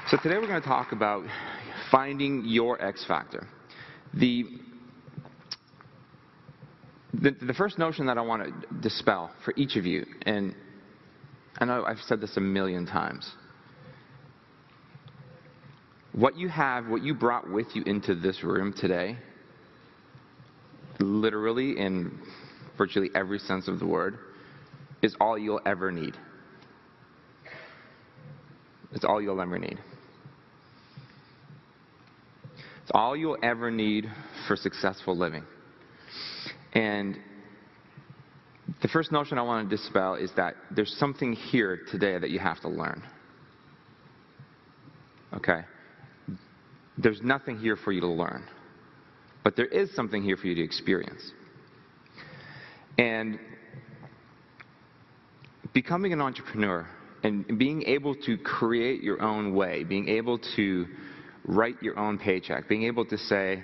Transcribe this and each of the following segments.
So today we're going to talk about finding your X factor. The first notion that I want to dispel for each of you, and I know I've said this a million times, what you have, what you brought with you into this room today, literally in virtually every sense of the word, is all you'll ever need. It's all you'll ever need. It's all you'll ever need for successful living. And the first notion I want to dispel is that there's something here today that you have to learn. Okay? There's nothing here for you to learn. But there is something here for you to experience. And becoming an entrepreneur and being able to create your own way, being able to write your own paycheck, being able to say,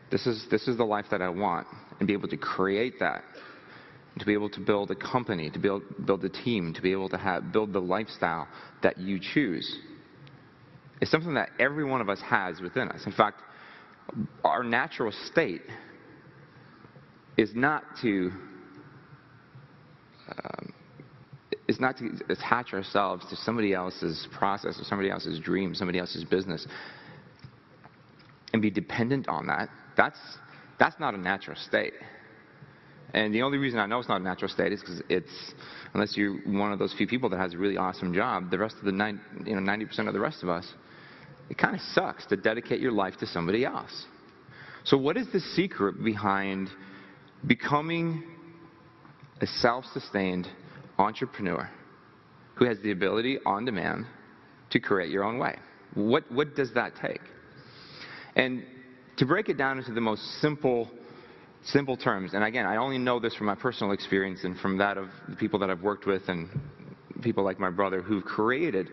this is the life that I want, and be able to create that, to be able to build a company, to build a team, to be able to build the lifestyle that you choose, is something that every one of us has within us. In fact, our natural state is not to attach ourselves to somebody else's process or somebody else's dream, somebody else's business, and be dependent on that. That's not a natural state. And the only reason I know it's not a natural state is because unless you're one of those few people that has a really awesome job, the rest of the 90% of the rest of us, it kind of sucks to dedicate your life to somebody else. So what is the secret behind becoming a self-sustained entrepreneur who has the ability on demand to create your own way? What does that take? And to break it down into the most simple terms, and again, I only know this from my personal experience and from that of the people that I've worked with and people like my brother who've created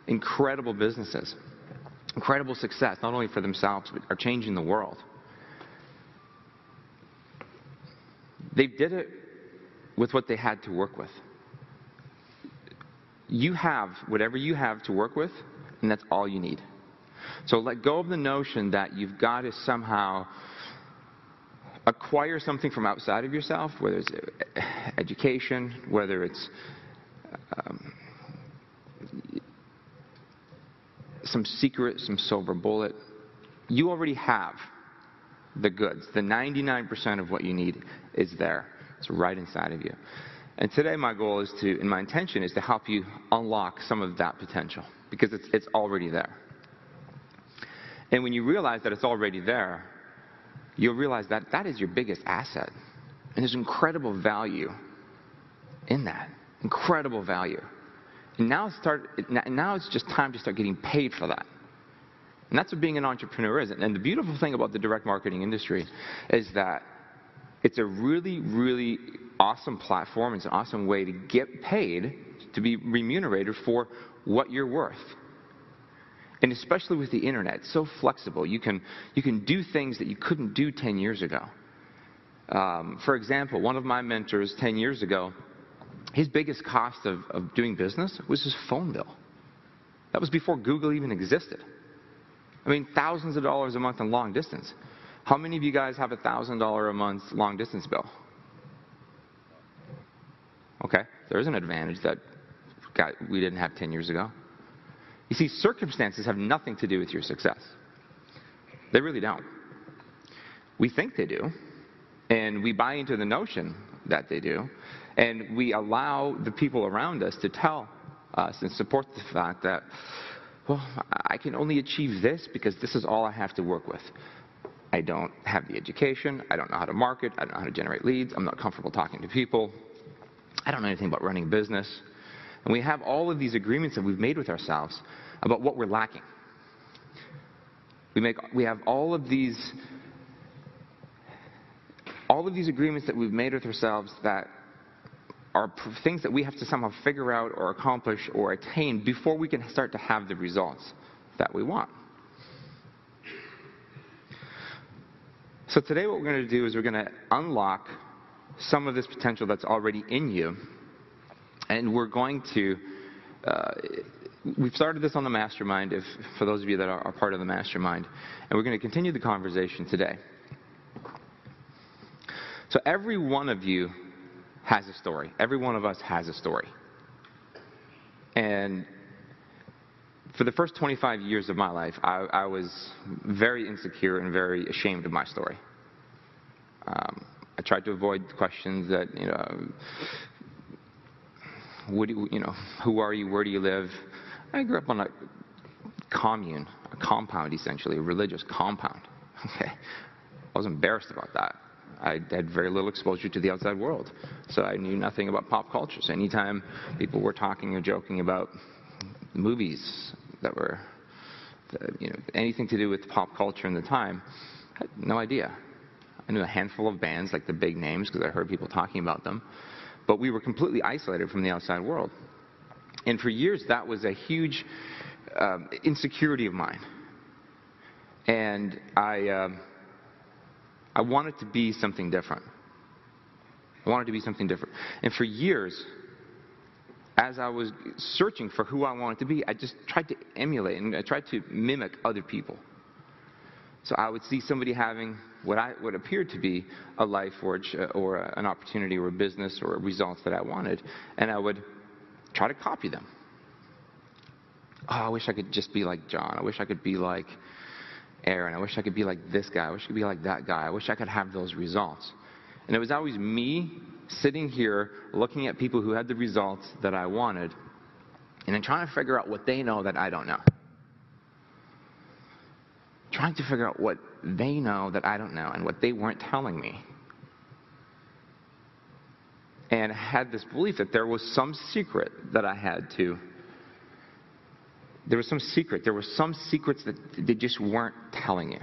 incredible businesses, incredible success, not only for themselves, but are changing the world. They did it with what they had to work with. You have whatever you have to work with, and that's all you need. So let go of the notion that you've got to somehow acquire something from outside of yourself, whether it's education, whether it's some secret, some silver bullet. You already have the goods. The 99% of what you need is there. It's right inside of you. And today my goal is and my intention is to help you unlock some of that potential, because it's already there. And when you realize that it's already there, you'll realize that that is your biggest asset. And there's incredible value in that. Incredible value. And now it's just time to start getting paid for that. And that's what being an entrepreneur is. And the beautiful thing about the direct marketing industry is that it's a really, really awesome platform. It's an awesome way to get paid, to be remunerated for what you're worth. And especially with the internet, it's so flexible. You can do things that you couldn't do 10 years ago. For example, one of my mentors 10 years ago, his biggest cost of doing business was his phone bill. That was before Google even existed. I mean, thousands of dollars a month in long distance. How many of you guys have $1,000 a month long distance bill? Okay, there's an advantage that we didn't have 10 years ago. You see, circumstances have nothing to do with your success. They really don't. We think they do, and we buy into the notion that they do, and we allow the people around us to tell us and support the fact that, well, I can only achieve this because this is all I have to work with. I don't have the education, I don't know how to market, I don't know how to generate leads, I'm not comfortable talking to people, I don't know anything about running a business. And we have all of these agreements that we've made with ourselves about what we're lacking. We have all of these agreements that we've made with ourselves that are things that we have to somehow figure out or accomplish or attain before we can start to have the results that we want. So today what we're going to do is we're going to unlock some of this potential that's already in you, and we're going to we've started this on the mastermind, for those of you that are part of the mastermind, and we're going to continue the conversation today. So every one of you has a story. Every one of us has a story. And for the first 25 years of my life, I was very insecure and very ashamed of my story. I tried to avoid questions that, who are you, where do you live? I grew up on a commune, a compound essentially, a religious compound. Okay, I was embarrassed about that. I had very little exposure to the outside world, so I knew nothing about pop culture. So anytime people were talking or joking about movies that were, anything to do with pop culture in the time, I had no idea. I knew a handful of bands, like the big names, because I heard people talking about them. But we were completely isolated from the outside world. And for years, that was a huge insecurity of mine. And I wanted to be something different. I wanted to be something different. And for years, as I was searching for who I wanted to be, I just tried to emulate and I tried to mimic other people. So I would see somebody having what appeared to be a life or an opportunity or a business or results that I wanted, and I would try to copy them. Oh, I wish I could just be like John. I wish I could be like Aaron. I wish I could be like this guy. I wish I could be like that guy. I wish I could have those results. And it was always me sitting here looking at people who had the results that I wanted and then trying to figure out what they know that I don't know. Trying to figure out what they know that I don't know and what they weren't telling me. And I had this belief that there was some secret that I had to. There was some secret. There were some secrets that they just weren't telling you.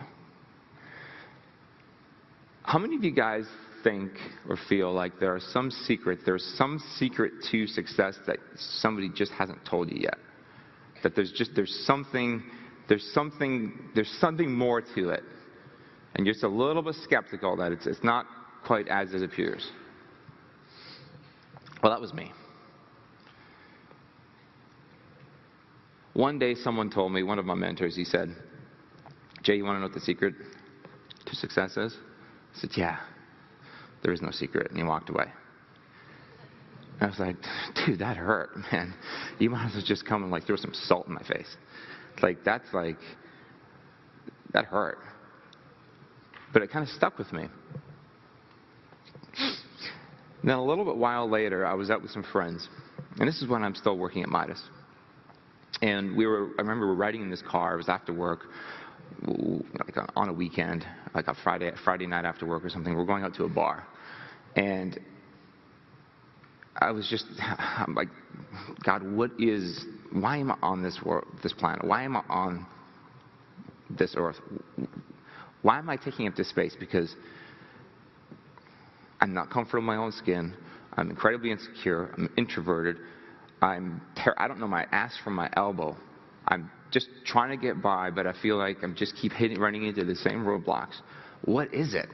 How many of you guys think or feel like there's some secret to success that somebody just hasn't told you yet? That there's something more to it. And you're just a little bit skeptical that it's not quite as it appears. Well, that was me. One day someone told me, one of my mentors, he said, Jay, you want to know what the secret to success is? I said, yeah, there is no secret. And he walked away. I was like, dude, that hurt, man. You might as well just come and throw some salt in my face. That hurt. But it kind of stuck with me. Then a little bit while later, I was out with some friends. And this is when I'm still working at Midas. And I remember we were riding in this car. It was after work, on a weekend, like a Friday night after work or something. We're going out to a bar. And I'm like, God, why am I on this planet? Why am I on this earth? Why am I taking up this space? Because I'm not comfortable in my own skin. I'm incredibly insecure. I'm introverted. I don't know my ass from my elbow. I'm just trying to get by, but I feel like I'm just keep running into the same roadblocks. What is it?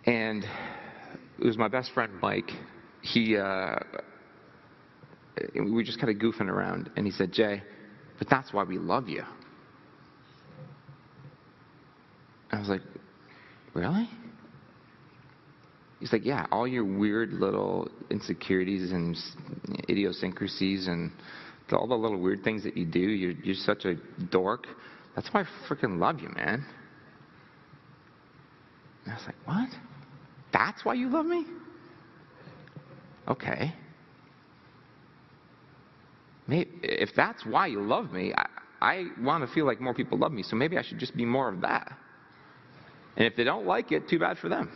And it was my best friend, Mike. We were just kind of goofing around, and he said, Jay, but that's why we love you. And I was like, really? He's like, yeah, all your weird little insecurities and idiosyncrasies and all the little weird things that you do, you're such a dork. That's why I freaking love you, man. And I was like, what? That's why you love me? Okay. If that's why you love me, I want to feel like more people love me, so maybe I should just be more of that. And if they don't like it, too bad for them.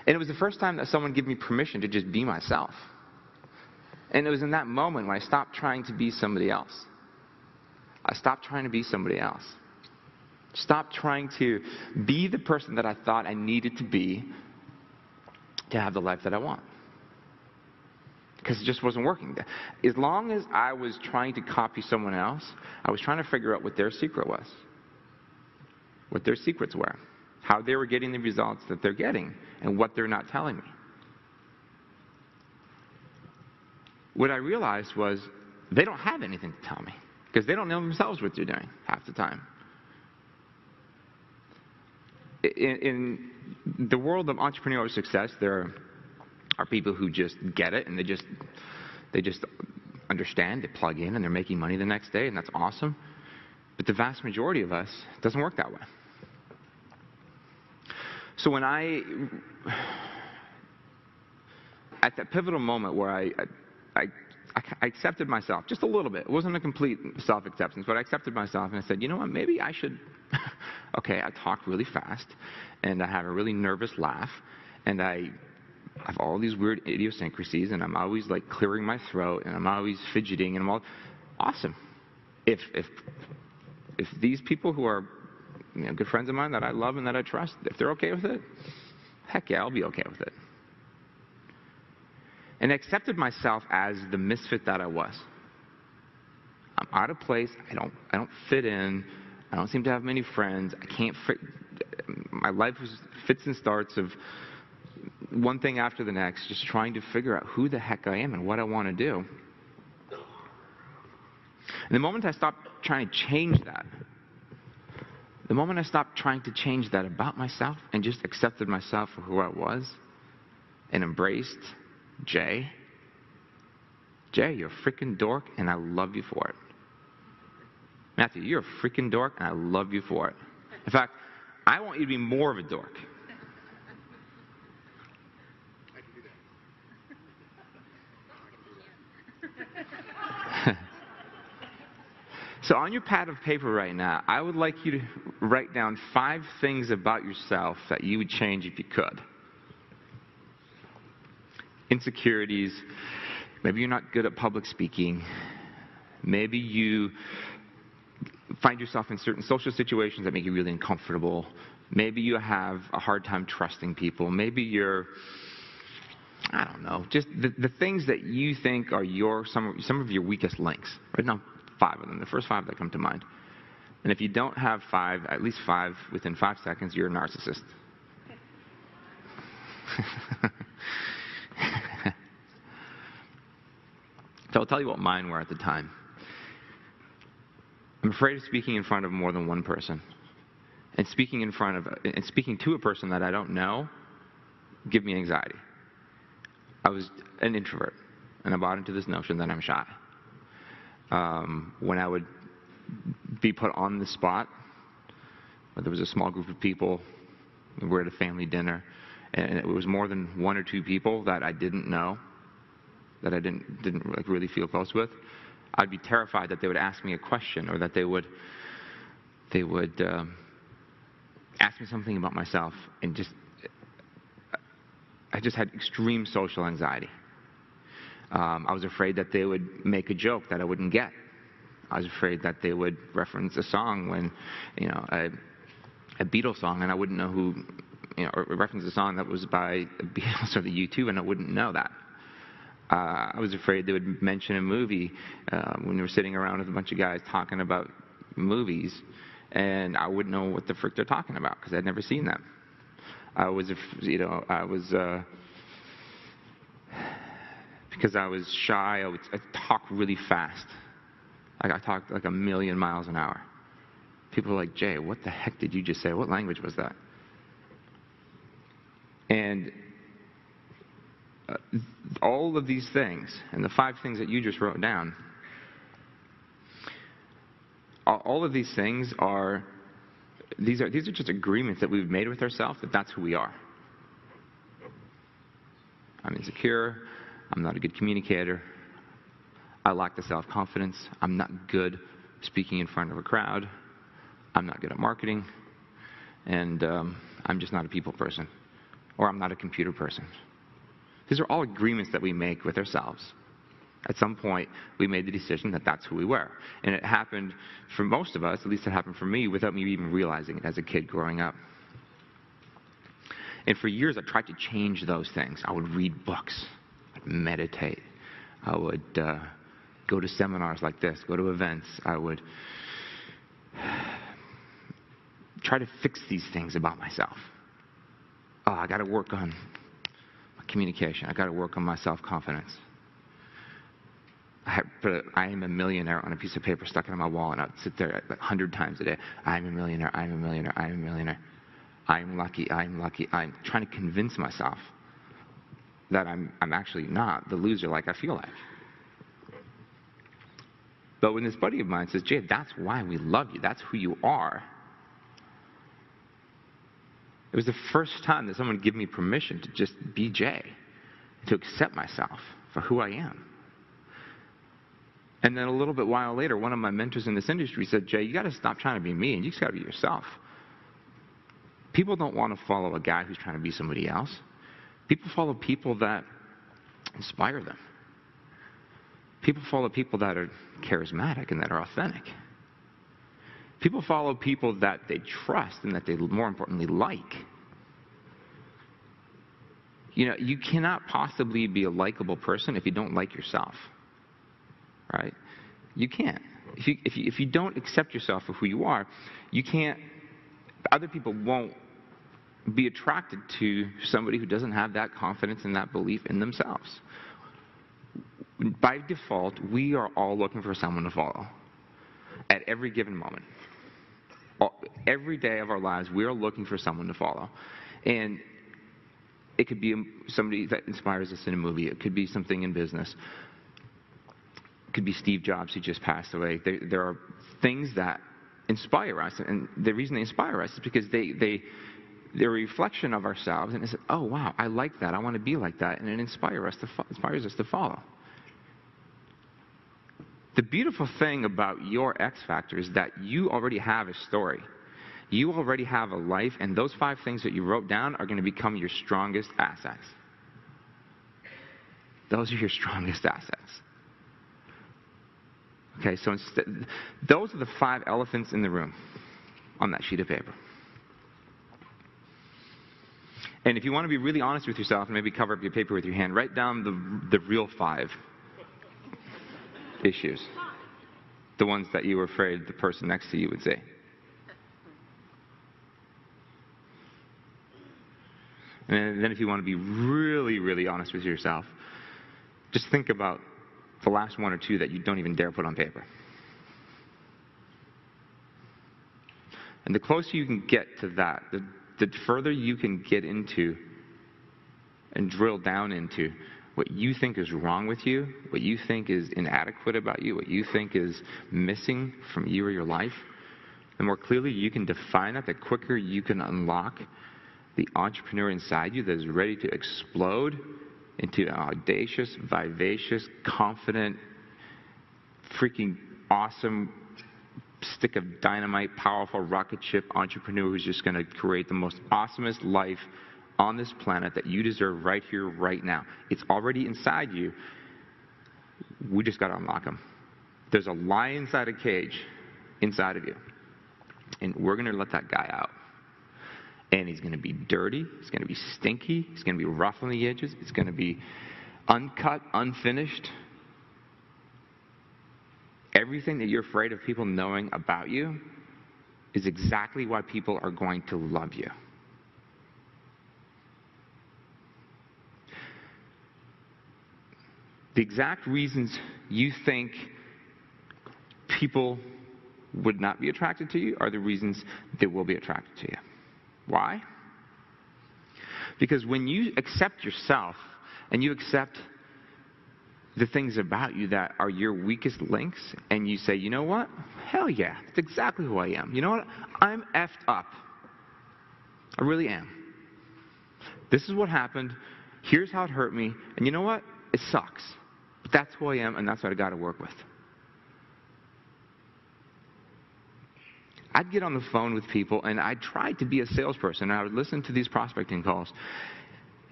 And it was the first time that someone gave me permission to just be myself. And it was in that moment when I stopped trying to be somebody else. I stopped trying to be somebody else. Stopped trying to be the person that I thought I needed to be to have the life that I want. Because it just wasn't working. As long as I was trying to copy someone else, I was trying to figure out what their secret was. What their secrets were. How they were getting the results that they're getting, and what they're not telling me. what I realized was they don't have anything to tell me because they don't know themselves what they're doing half the time. In the world of entrepreneurial success, there are people who just get it and they just understand, they plug in, and they're making money the next day, and that's awesome. But the vast majority of us, it doesn't work that way. So when at that pivotal moment where I accepted myself just a little bit. It wasn't a complete self-acceptance, but I accepted myself and I said, you know what, maybe I should, okay, I talk really fast and I have a really nervous laugh and I have all these weird idiosyncrasies and I'm always like clearing my throat and I'm always fidgeting and I'm all, awesome. If these people who are good friends of mine that I love and that I trust, if they're okay with it, heck yeah, I'll be okay with it. And I accepted myself as the misfit that I was. I'm out of place. I don't fit in. I don't seem to have many friends. I can't fit. My life was fits and starts of one thing after the next, just trying to figure out who the heck I am and what I want to do. And the moment I stopped trying to change that, the moment I stopped trying to change that about myself and just accepted myself for who I was and embraced Jay, you're a freaking dork, and I love you for it. Matthew, you're a freaking dork, and I love you for it. In fact, I want you to be more of a dork. I can do that. So on your pad of paper right now, I would like you to write down 5 things about yourself that you would change if you could. Insecurities. Maybe you're not good at public speaking. Maybe you find yourself in certain social situations that make you really uncomfortable. Maybe you have a hard time trusting people. Maybe you're, I don't know, just the things that you think are some of your weakest links. Right now, 5 of them, the first 5 that come to mind. And if you don't have 5, at least 5 within 5 seconds, you're a narcissist. So I'll tell you what mine were at the time. I'm afraid of speaking in front of more than one person. And speaking to a person that I don't know give me anxiety. I was an introvert, and I bought into this notion that I'm shy. When I would be put on the spot, there was a small group of people, we were at a family dinner, and it was more than 1 or 2 people that I didn't know, that I didn't like really feel close with, I'd be terrified that they would ask me a question or that they would ask me something about myself, and I just had extreme social anxiety. I was afraid that they would make a joke that I wouldn't get. I was afraid that they would reference a song when, a Beatles song, and I wouldn't know who, or reference a song that was by the Beatles or the U2, and I wouldn't know that. I was afraid they would mention a movie when we were sitting around with a bunch of guys talking about movies, and I wouldn't know what the frick they're talking about because I'd never seen them. Because I was shy, I'd talk really fast. I talked like 1,000,000 miles an hour. People were like, Jay, what the heck did you just say? What language was that? And all of these things, and the 5 things that you just wrote down, all of these things are just agreements that we've made with ourselves that that's who we are. I'm insecure. I'm not a good communicator. I lack the self-confidence. I'm not good speaking in front of a crowd. I'm not good at marketing. And I'm just not a people person. Or I'm not a computer person. These are all agreements that we make with ourselves. At some point, we made the decision that that's who we were. And it happened for most of us, at least it happened for me, without me even realizing it as a kid growing up. And for years, I tried to change those things. I would read books. I'd meditate. I would go to seminars like this, go to events. I would try to fix these things about myself. Oh, I got to work on my communication. I got to work on my self-confidence. I put I am a millionaire on a piece of paper, stuck it on my wall, and I'd sit there like 100 times a day. I am a millionaire, I am a millionaire, I am a millionaire. I am lucky, I am lucky. I'm trying to convince myself that I'm actually not the loser like I feel like. But when this buddy of mine says, Jay, that's why we love you, that's who you are, it was the first time that someone gave me permission to just be Jay, to accept myself for who I am. And then a little bit while later, one of my mentors in this industry said, Jay, you got to stop trying to be me, and you just got to be yourself. People don't want to follow a guy who's trying to be somebody else. People follow people that inspire them. People follow people that are charismatic and that are authentic. People follow people that they trust and that they, more importantly, like. You know, you cannot possibly be a likable person if you don't like yourself. Right? You can't. If you don't accept yourself for who you are, you can't. Other people won't be attracted to somebody who doesn't have that confidence and that belief in themselves. By default, we are all looking for someone to follow at every given moment. Every day of our lives, we are looking for someone to follow. And it could be somebody that inspires us in a movie. It could be something in business. It could be Steve Jobs, who just passed away. There are things that inspire us. And the reason they inspire us is because they're a reflection of ourselves. And it's, oh, wow, I like that. I want to be like that. And it inspires us to follow. The beautiful thing about your X factor is that you already have a story. You already have a life, and those 5 things that you wrote down are going to become your strongest assets. Those are your strongest assets. Okay, so those are the 5 elephants in the room on that sheet of paper. And if you want to be really honest with yourself and maybe cover up your paper with your hand, write down the real 5 issues. The ones that you were afraid the person next to you would say. And then if you want to be really, really honest with yourself, just think about the last 1 or 2 that you don't even dare put on paper. And the closer you can get to that, the further you can get into and drill down into what you think is wrong with you, what you think is inadequate about you, what you think is missing from you or your life, the more clearly you can define that, the quicker you can unlock the entrepreneur inside you that is ready to explode into an audacious, vivacious, confident, freaking awesome stick of dynamite, powerful rocket ship entrepreneur who's just going to create the most awesomest life on this planet that you deserve right here, right now. It's already inside you. We just got to unlock them. There's a lion inside a cage inside of you. And we're going to let that guy out. And he's going to be dirty. He's going to be stinky. He's going to be rough on the edges. It's going to be uncut, unfinished. Everything that you're afraid of people knowing about you is exactly why people are going to love you. The exact reasons you think people would not be attracted to you are the reasons they will be attracted to you. Why? Because when you accept yourself and you accept the things about you that are your weakest links, and you say, you know what? Hell yeah, that's exactly who I am. You know what? I'm effed up. I really am. This is what happened. Here's how it hurt me. And you know what? It sucks. But that's who I am, and that's what I got to work with. I'd get on the phone with people, and I'd try to be a salesperson, and I would listen to these prospecting calls,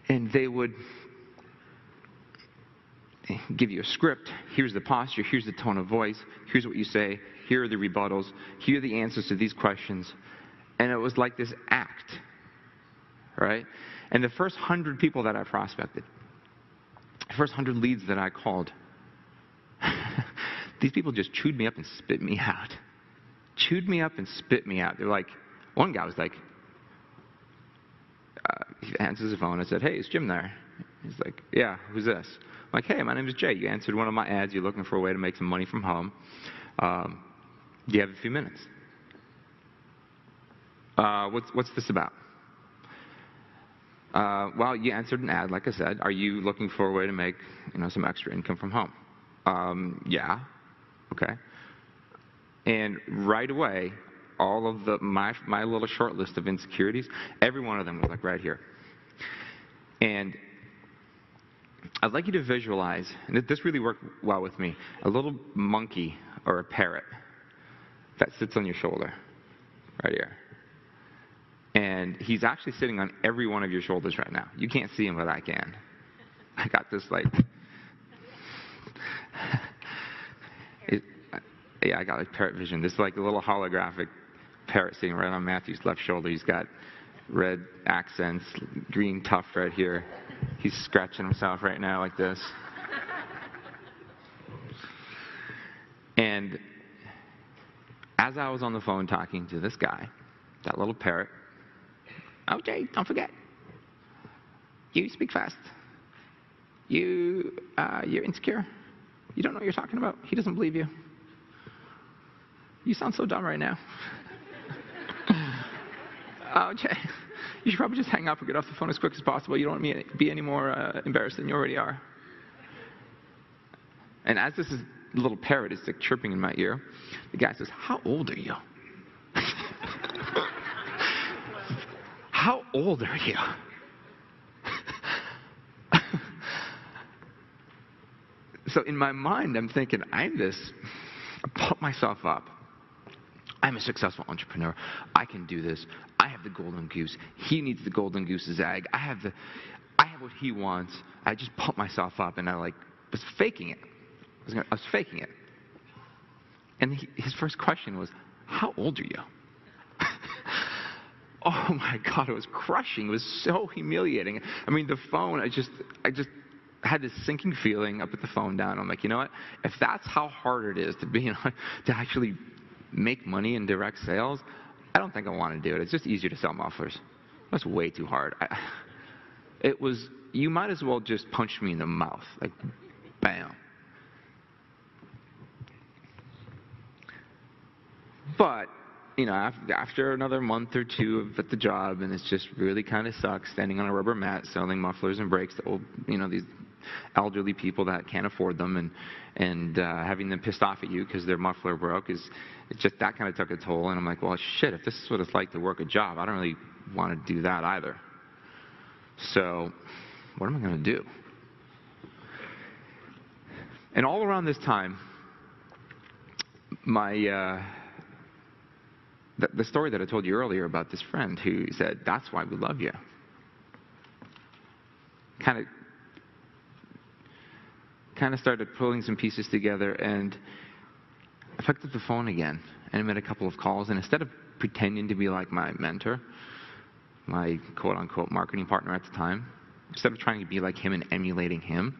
and they would give you a script. Here's the posture. Here's the tone of voice. Here's what you say. Here are the rebuttals. Here are the answers to these questions. And it was like this act, right? And the first 100 people that I prospected, the first 100 leads that I called, these people just chewed me up and spit me out. Chewed me up and spit me out. They're like, one guy was like, he answers the phone. I said, hey, is Jim there? He's like, yeah, who's this? like, hey, my name is Jay. You answered one of my ads. You're looking for a way to make some money from home. Do you have a few minutes? What's this about? Well, you answered an ad, like I said. Are you looking for a way to make, some extra income from home? Yeah. Okay. And right away, all of my little short list of insecurities, every one of them was like right here. And I'd like you to visualize, and this really worked well with me, a little monkey or a parrot that sits on your shoulder, right here. And he's actually sitting on every one of your shoulders right now. You can't see him, but I can. I got this I got like parrot vision. This is like a little holographic parrot sitting right on Matthew's left shoulder. He's got red accents, green tuft right here. He's scratching himself right now like this. And as I was on the phone talking to this guy, that little parrot, oh, Jay, don't forget. You speak fast. You're insecure. You don't know what you're talking about. He doesn't believe you. You sound so dumb right now. Oh, Jay, you should probably just hang up and get off the phone as quick as possible. You don't want me to be any more embarrassed than you already are. And as this little parrot is like chirping in my ear, the guy says, how old are you? How old are you? So in my mind, I'm thinking, I pump myself up. I'm a successful entrepreneur. I can do this. I have the golden goose. He needs the golden goose's egg. I have what he wants. I just pumped myself up, and I was faking it. I was faking it. And his first question was, how old are you? Oh my God, it was crushing. It was so humiliating. I mean, the phone, I just had this sinking feeling. I put the phone down. I'm like, you know what? If that's how hard it is to actually make money in direct sales, I don't think I want to do it. It's just easier to sell mufflers. That's way too hard. You might as well just punch me in the mouth. Like, bam. But, after another month or two at the job, and it's just really kind of sucks standing on a rubber mat selling mufflers and brakes to old, these elderly people that can't afford them, and having them pissed off at you because their muffler broke that kind of took a toll. And I'm like, well, shit, if this is what it's like to work a job, I don't really want to do that either. So what am I going to do? And all around this time, the story that I told you earlier about this friend who said, that's why we love you, kind of started pulling some pieces together. And I picked up the phone again, and I made a couple of calls. And instead of pretending to be like my mentor, my quote-unquote marketing partner at the time, instead of trying to be like him and emulating him,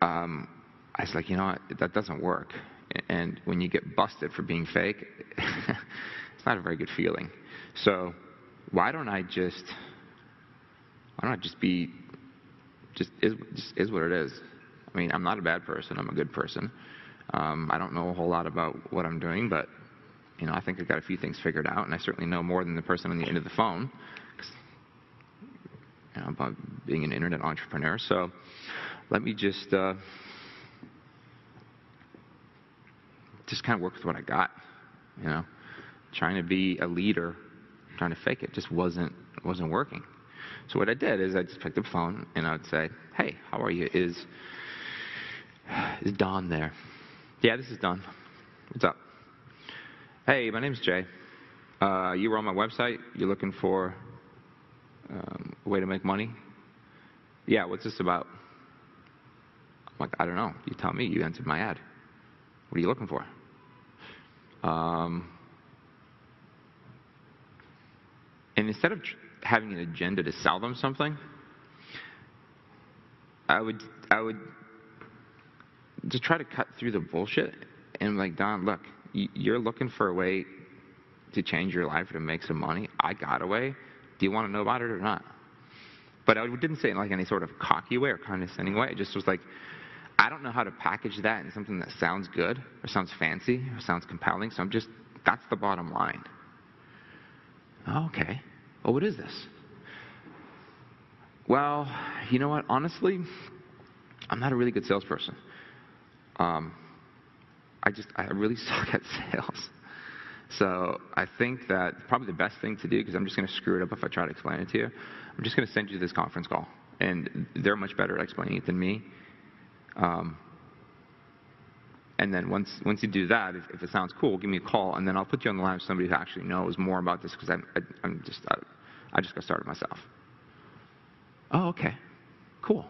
I was like, you know what, that doesn't work. And when you get busted for being fake, it's not a very good feeling. So why don't I just be is what it is. I mean, I'm not a bad person. I'm a good person. I don't know a whole lot about what I'm doing, but I think I've got a few things figured out, and I certainly know more than the person on the end of the phone, about being an internet entrepreneur. So let me just kind of work with what I got. Trying to be a leader, trying to fake it, just wasn't working. So what I did is I just picked up the phone and I would say, hey, how are you? Is Don there? Yeah, this is Don. What's up? Hey, my name's Jay. You were on my website. You're looking for a way to make money? Yeah, what's this about? I'm like, I don't know. You tell me. You answered my ad. What are you looking for? And instead of having an agenda to sell them something, I would just try to cut through the bullshit and like, Don, look, you're looking for a way to change your life or to make some money. I got a way. Do you want to know about it or not? But I didn't say it in like any sort of cocky way or condescending way. It just was like, I don't know how to package that in something that sounds good or sounds fancy or sounds compelling. So that's the bottom line. Oh, okay. Well, what is this? Well, you know what? Honestly, I'm not a really good salesperson. I really suck at sales. So I think that probably the best thing to do, because I'm just going to screw it up if I try to explain it to you, I'm just going to send you this conference call. And they're much better at explaining it than me. And then once you do that, if it sounds cool, give me a call, and then I'll put you on the line with somebody who actually knows more about this, because I just got started myself. Oh, okay. Cool.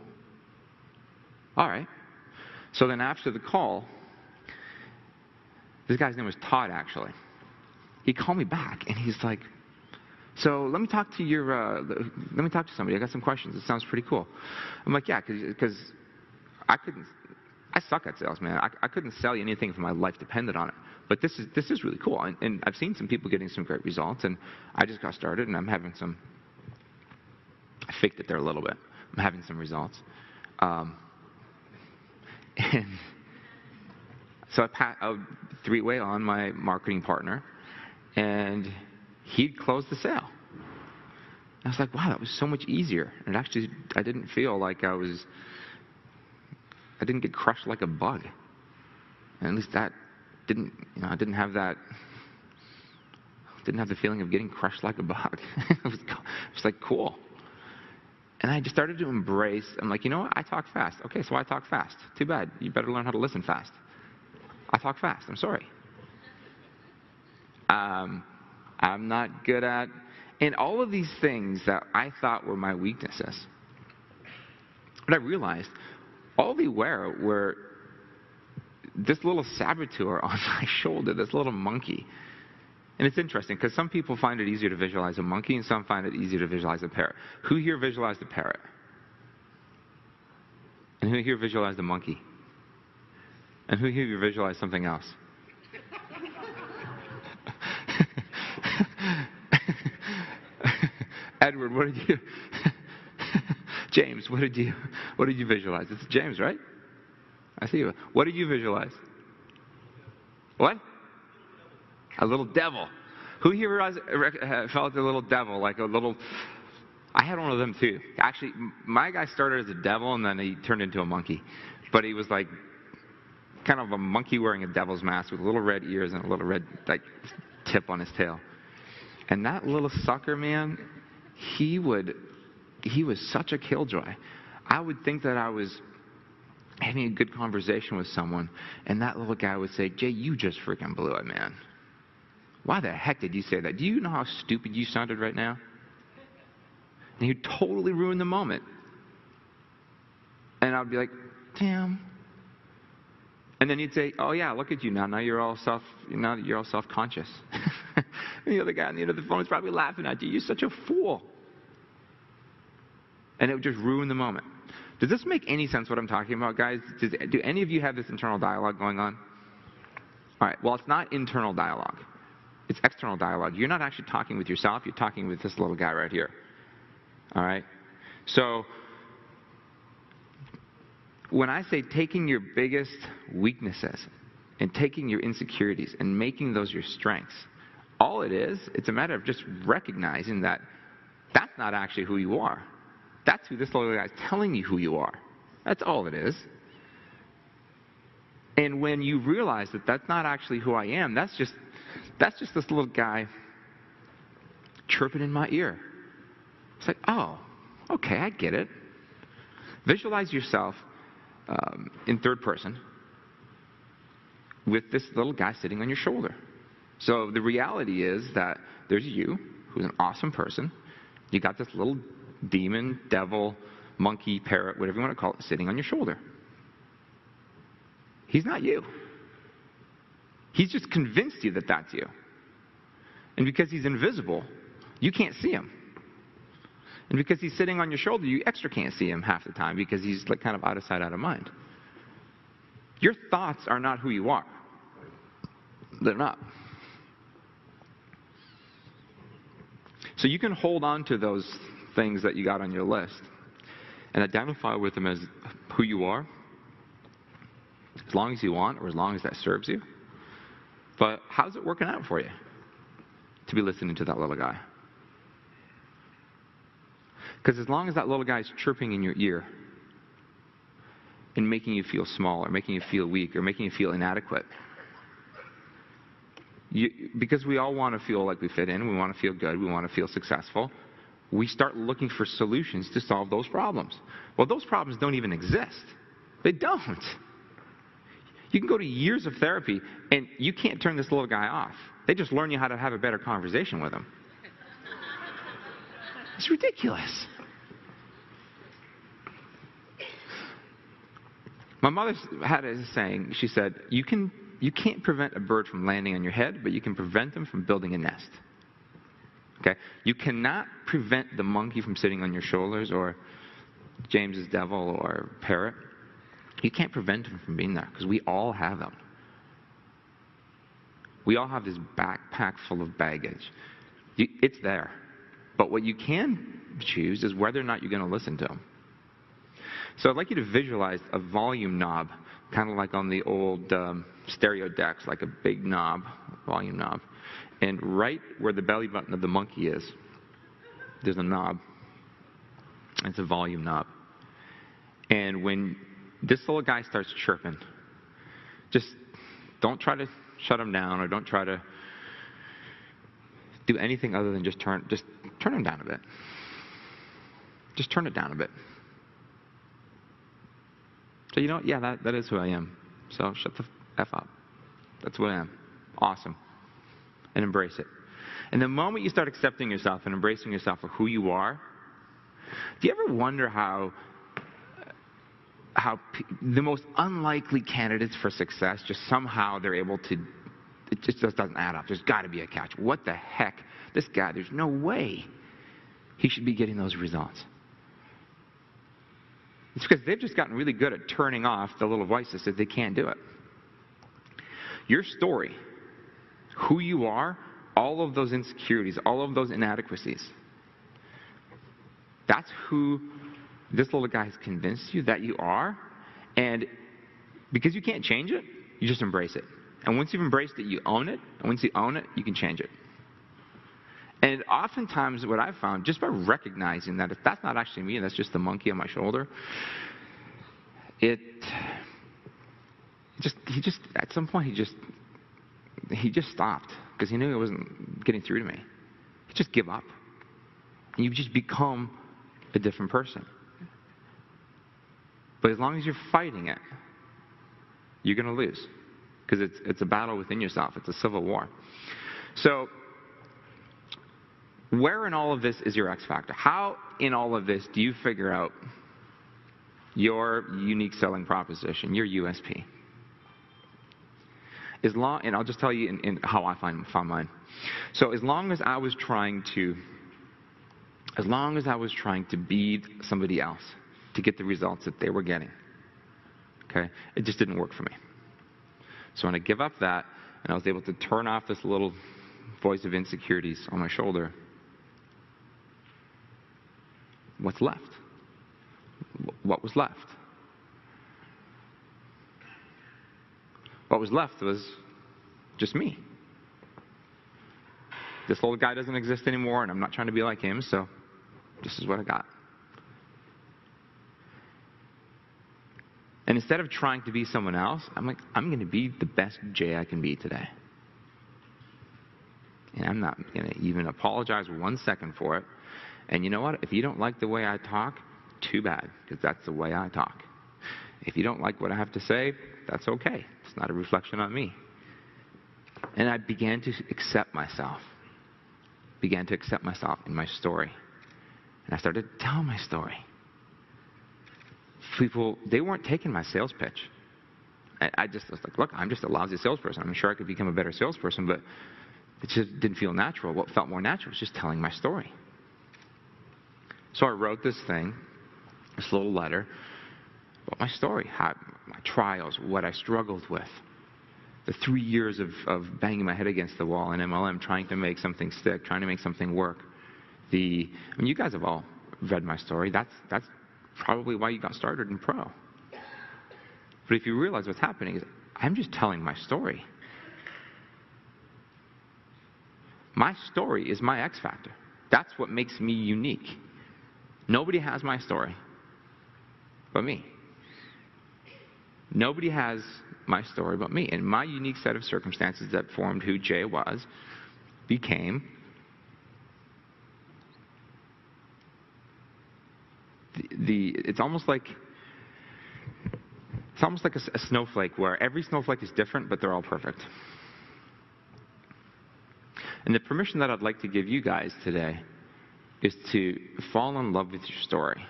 All right. So then after the call, this guy's name was Todd, actually. He called me back, and he's like, so let me talk to somebody. I got some questions. It sounds pretty cool. I'm like, yeah, because I suck at sales, man. I couldn't sell you anything if my life depended on it. But this is really cool. And I've seen some people getting some great results, and I just got started, and I faked it there a little bit. I'm having some results. And so I three-way on my marketing partner, and he'd close the sale. I was like, wow, that was so much easier. And actually, I didn't feel like I didn't get crushed like a bug. And at least that I didn't have the feeling of getting crushed like a bug. It was like, cool. And I just started to embrace, I'm like, you know what? I talk fast. Okay, so I talk fast. Too bad. You better learn how to listen fast. I talk fast. I'm sorry. I'm not good at, and all of these things that I thought were my weaknesses. But I realized all they were this little saboteur on my shoulder, this little monkey. And it's interesting because some people find it easier to visualize a monkey and some find it easier to visualize a parrot. Who here visualized a parrot? And who here visualized a monkey? And who here visualized something else? Edward, what did you? James, what did you visualize? It's James, right? I see you. What did you visualize? What? A little devil. Who here felt a little devil, like a little? I had one of them too. Actually, my guy started as a devil and then he turned into a monkey, but he was like kind of a monkey wearing a devil's mask with little red ears and a little red tip on his tail. And that little sucker, man, he was such a killjoy. I would think that I was having a good conversation with someone, and that little guy would say, Jay, you just freaking blew it, man. Why the heck did you say that? Do you know how stupid you sounded right now? And he'd totally ruin the moment. And I'd be like, damn. And then he'd say, oh yeah, look at you now. Now you're all self-conscious. And the other guy on the end of the phone is probably laughing at you. You're such a fool. And it would just ruin the moment. Does this make any sense what I'm talking about, guys? Do any of you have this internal dialogue going on? All right, well, it's not internal dialogue. It's external dialogue. You're not actually talking with yourself. You're talking with this little guy right here. All right? So when I say taking your biggest weaknesses and taking your insecurities and making those your strengths, all it is, it's a matter of just recognizing that that's not actually who you are. That's who this little guy is telling you who you are. That's all it is. And when you realize that that's not actually who I am, that's just this little guy chirping in my ear. It's like, oh, okay, I get it. Visualize yourself in third person with this little guy sitting on your shoulder. So the reality is that there's you, who's an awesome person. You got this little demon, devil, monkey, parrot, whatever you want to call it, sitting on your shoulder. He's not you. He's just convinced you that that's you. And because he's invisible, you can't see him. And because he's sitting on your shoulder, you extra can't see him half the time because he's like kind of out of sight, out of mind. Your thoughts are not who you are. They're not. So you can hold on to those things that you got on your list and identify with them as who you are, as long as you want or as long as that serves you. But how's it working out for you to be listening to that little guy? Because as long as that little guy's chirping in your ear and making you feel small or making you feel weak or making you feel inadequate, because we all want to feel like we fit in, we want to feel good, we want to feel successful, we start looking for solutions to solve those problems. Well, those problems don't even exist. They don't. You can go to years of therapy, and you can't turn this little guy off. They just learn you how to have a better conversation with him. It's ridiculous. My mother had a saying. She said, you can't prevent a bird from landing on your head, but you can prevent them from building a nest. Okay? You cannot prevent the monkey from sitting on your shoulders or James's devil or parrot. You can't prevent them from being there because we all have them. We all have this backpack full of baggage. It's there. But what you can choose is whether or not you're going to listen to them. So I'd like you to visualize a volume knob, kind of like on the old stereo decks, like a big knob, volume knob. And right where the belly button of the monkey is, there's a knob. It's a volume knob. And when this little guy starts chirping, just don't try to shut him down or don't try to do anything other than just turn him down a bit. Just turn it down a bit. So you know what? Yeah, that is who I am. So shut the F up. That's who I am. Awesome. And embrace it. And the moment you start accepting yourself and embracing yourself for who you are, do you ever wonder how the most unlikely candidates for success just somehow they're able to, it just doesn't add up. There's got to be a catch. What the heck? This guy, there's no way he should be getting those results. It's because they've just gotten really good at turning off the little voice that says they can't do it. Your story, who you are, all of those insecurities, all of those inadequacies, that's who this little guy has convinced you that you are. And because you can't change it, you just embrace it. And once you've embraced it, you own it. And once you own it, you can change it. And oftentimes what I've found, just by recognizing that if that's not actually me, that's just the monkey on my shoulder, at some point he just stopped because he knew it wasn't getting through to me. He just give up. And you just become a different person. But as long as you're fighting it, you're going to lose. Because it's a battle within yourself. It's a civil war. So, where in all of this is your X factor? How in all of this do you figure out your unique selling proposition, your USP? And I'll just tell you in how I found mine. So as long as I was trying to be somebody else to get the results that they were getting, okay, it just didn't work for me. So when I give up that, and I was able to turn off this little voice of insecurities on my shoulder, what's left? What was left? What was left was just me. This little guy doesn't exist anymore, and I'm not trying to be like him, so this is what I got. And instead of trying to be someone else, I'm like, I'm going to be the best Jay I can be today. And I'm not going to even apologize 1 second for it. And you know what? If you don't like the way I talk, too bad, because that's the way I talk. If you don't like what I have to say, that's okay. It's not a reflection on me. And I began to accept myself. Began to accept myself in my story. And I started to tell my story. People, they weren't taking my sales pitch. I just was like, look, I'm just a lousy salesperson. I'm sure I could become a better salesperson, but it just didn't feel natural. What felt more natural was just telling my story. So I wrote this thing, this little letter, about my story, my trials, what I struggled with, the 3 years of banging my head against the wall in MLM, trying to make something stick, trying to make something work. You guys have all read my story. That's probably why you got started in pro. But if you realize what's happening is, I'm just telling my story. My story is my X factor. That's what makes me unique. Nobody has my story but me. Nobody has my story but me. And my unique set of circumstances that formed who Jay was became it's almost like a snowflake, where every snowflake is different, but they're all perfect. And the permission that I'd like to give you guys today is to fall in love with your story.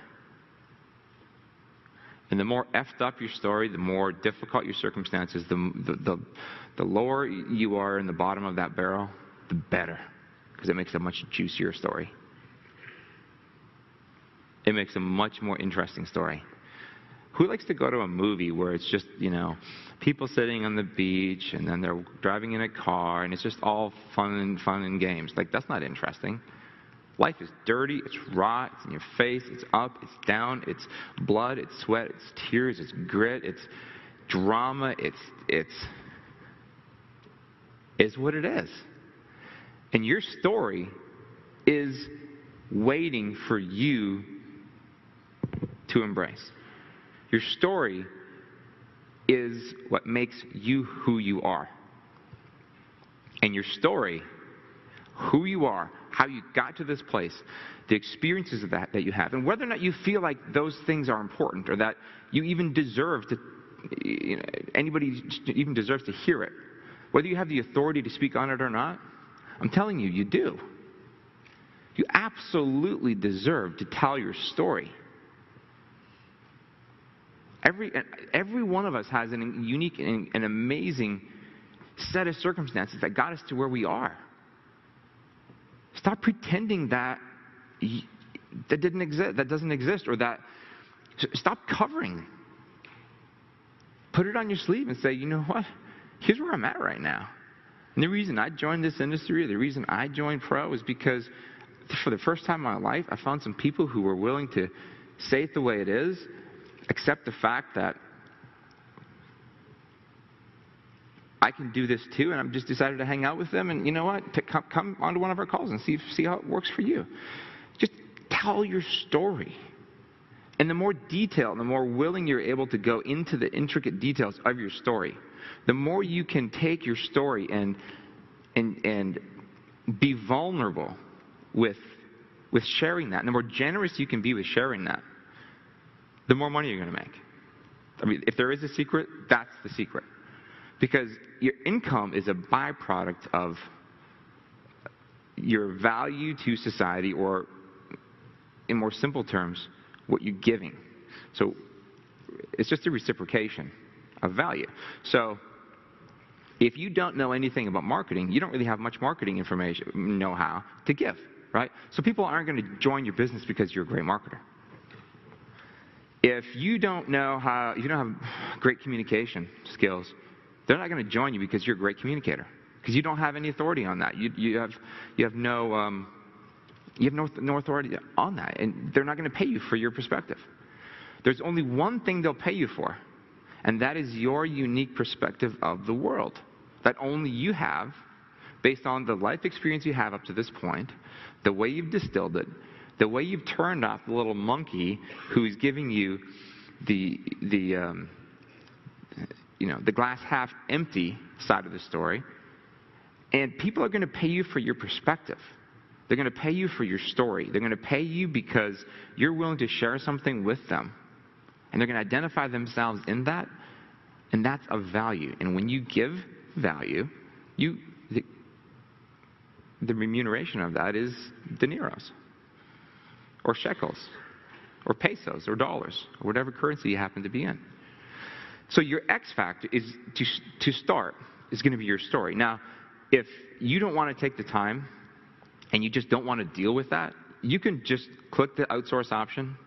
And the more effed up your story, the more difficult your circumstances, the lower you are in the bottom of that barrel, the better. Because it makes a much juicier story. It makes a much more interesting story. Who likes to go to a movie where it's just, people sitting on the beach and then they're driving in a car and it's just all fun and games? Like, that's not interesting. Life is dirty, it's raw, it's in your face, it's up, it's down, it's blood, it's sweat, it's tears, it's grit, it's drama, it's what it is. And your story is waiting for you to embrace. Your story is what makes you who you are. And your story, who you are, how you got to this place, the experiences of that you have, and whether or not you feel like those things are important or that you even deserve to, anybody even deserves to hear it. Whether you have the authority to speak on it or not, I'm telling you, you do. You absolutely deserve to tell your story. Every one of us has a unique and amazing set of circumstances that got us to where we are. Stop pretending that didn't exist, that doesn't exist, or that. Stop covering. Put it on your sleeve and say, you know what? Here's where I'm at right now. And the reason I joined this industry, the reason I joined pro, is because for the first time in my life, I found some people who were willing to say it the way it is, accept the fact that I can do this too, and I've just decided to hang out with them. And you know what? Come onto one of our calls and see how it works for you. Just tell your story. And the more detailed, the more willing you're able to go into the intricate details of your story, the more you can take your story and be vulnerable with sharing that. And the more generous you can be with sharing that, the more money you're going to make. I mean, if there is a secret, that's the secret. Because your income is a byproduct of your value to society, or in more simple terms, what you're giving. So it's just a reciprocation of value. So if you don't know anything about marketing, you don't really have much marketing information, know-how to give, right? So people aren't going to join your business because you're a great marketer. If you don't have great communication skills, they're not going to join you because you're a great communicator, because you don't have any authority on that. You have no authority on that, and they're not going to pay you for your perspective. There's only one thing they'll pay you for, and that is your unique perspective of the world that only you have, based on the life experience you have up to this point, the way you've distilled it, the way you've turned off the little monkey who's giving you the glass half empty side of the story. And people are going to pay you for your perspective. They're going to pay you for your story. They're going to pay you because you're willing to share something with them. And they're going to identify themselves in that, and that's of value. And when you give value, the remuneration of that is dineros, or shekels, or pesos, or dollars, or whatever currency you happen to be in. So your X factor is to start is going to be your story. Now, if you don't want to take the time and you just don't want to deal with that, you can just click the outsource option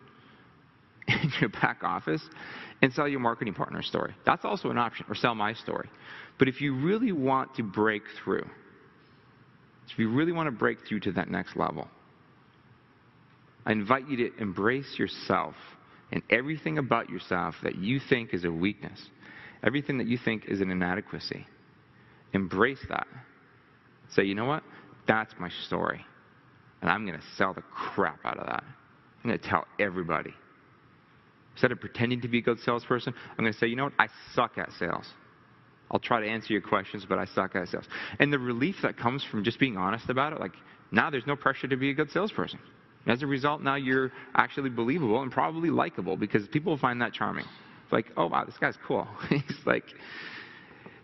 in your back office and sell your marketing partner's story. That's also an option, or sell my story. But if you really want to break through, to that next level, I invite you to embrace yourself and everything about yourself that you think is a weakness, everything that you think is an inadequacy. Embrace that. Say, you know what? That's my story. And I'm going to sell the crap out of that. I'm going to tell everybody. Instead of pretending to be a good salesperson, I'm going to say, you know what? I suck at sales. I'll try to answer your questions, but I suck at sales. And the relief that comes from just being honest about it, like, now there's no pressure to be a good salesperson. As a result, now you're actually believable and probably likable because people will find that charming. It's like, oh, wow, this guy's cool. He's like,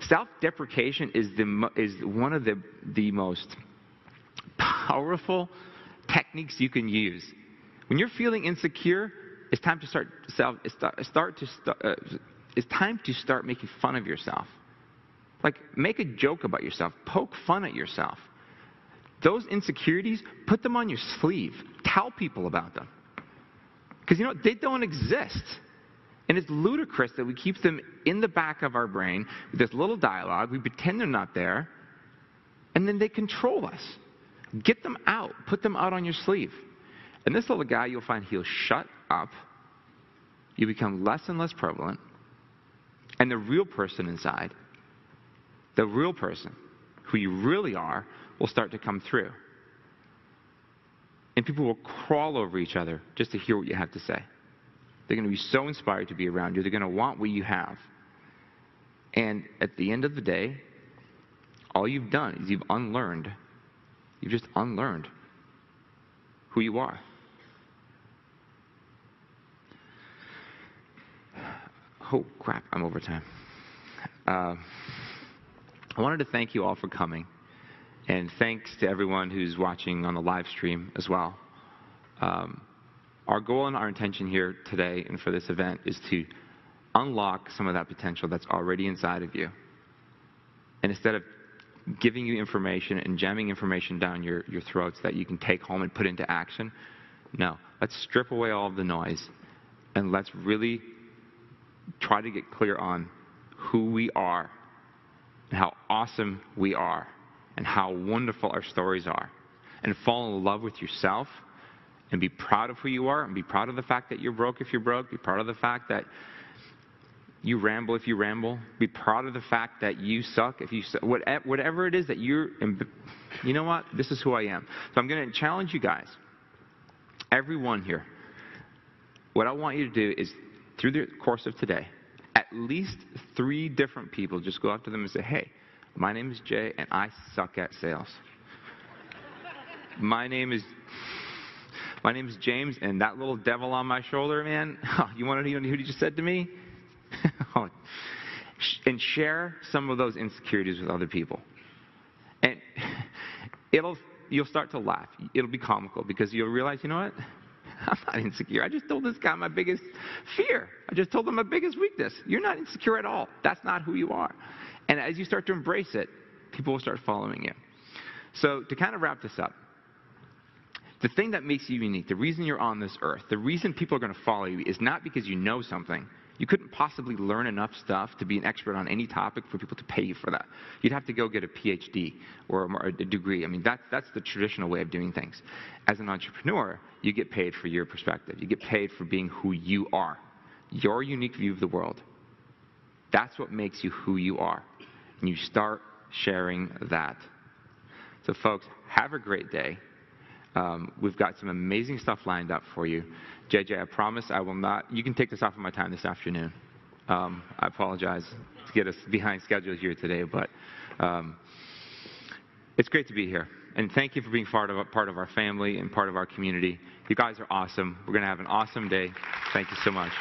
self-deprecation is one of the most powerful techniques you can use. When you're feeling insecure, it's time to start making fun of yourself. Like, make a joke about yourself. Poke fun at yourself. Those insecurities, put them on your sleeve. Tell people about them. Because, you know, they don't exist. And it's ludicrous that we keep them in the back of our brain with this little dialogue. We pretend they're not there. And then they control us. Get them out. Put them out on your sleeve. And this little guy, you'll find he'll shut up. You become less and less prevalent. And the real person inside, the real person, who you really are, will start to come through. And people will crawl over each other just to hear what you have to say. They're going to be so inspired to be around you. They're going to want what you have. And at the end of the day, all you've done is you've just unlearned who you are. Oh, crap, I'm over time. I wanted to thank you all for coming. And thanks to everyone who's watching on the live stream as well. Our goal and our intention here today and for this event is to unlock some of that potential that's already inside of you. And instead of giving you information and jamming information down your throats that you can take home and put into action, no. Let's strip away all of the noise and let's really try to get clear on who we are and how awesome we are and how wonderful our stories are, and fall in love with yourself and be proud of who you are and be proud of the fact that you're broke if you're broke. Be proud of the fact that you ramble if you ramble. Be proud of the fact that you suck if you suck. Whatever it is that you know what? This is who I am. So I'm going to challenge you guys, everyone here. What I want you to do is, through the course of today, at least 3 different people, just go up to them and say, hey, my name is Jay, and I suck at sales. My name is James, and that little devil on my shoulder, man, you want to know who he just said to me? And share some of those insecurities with other people. And you'll start to laugh. It'll be comical because you'll realize, you know what? I'm not insecure. I just told this guy my biggest fear. I just told him my biggest weakness. You're not insecure at all. That's not who you are. And as you start to embrace it, people will start following you. So to kind of wrap this up, the thing that makes you unique, the reason you're on this earth, the reason people are going to follow you is not because you know something. You couldn't possibly learn enough stuff to be an expert on any topic for people to pay you for that. You'd have to go get a PhD or a degree. I mean, that's the traditional way of doing things. As an entrepreneur, you get paid for your perspective. You get paid for being who you are, your unique view of the world. That's what makes you who you are. And you start sharing that. So folks, have a great day. We've got some amazing stuff lined up for you. JJ, I promise I will not, you can take this off of my time this afternoon. I apologize to get us behind schedule here today, but it's great to be here. And thank you for being part of our family and part of our community. You guys are awesome. We're going to have an awesome day. Thank you so much.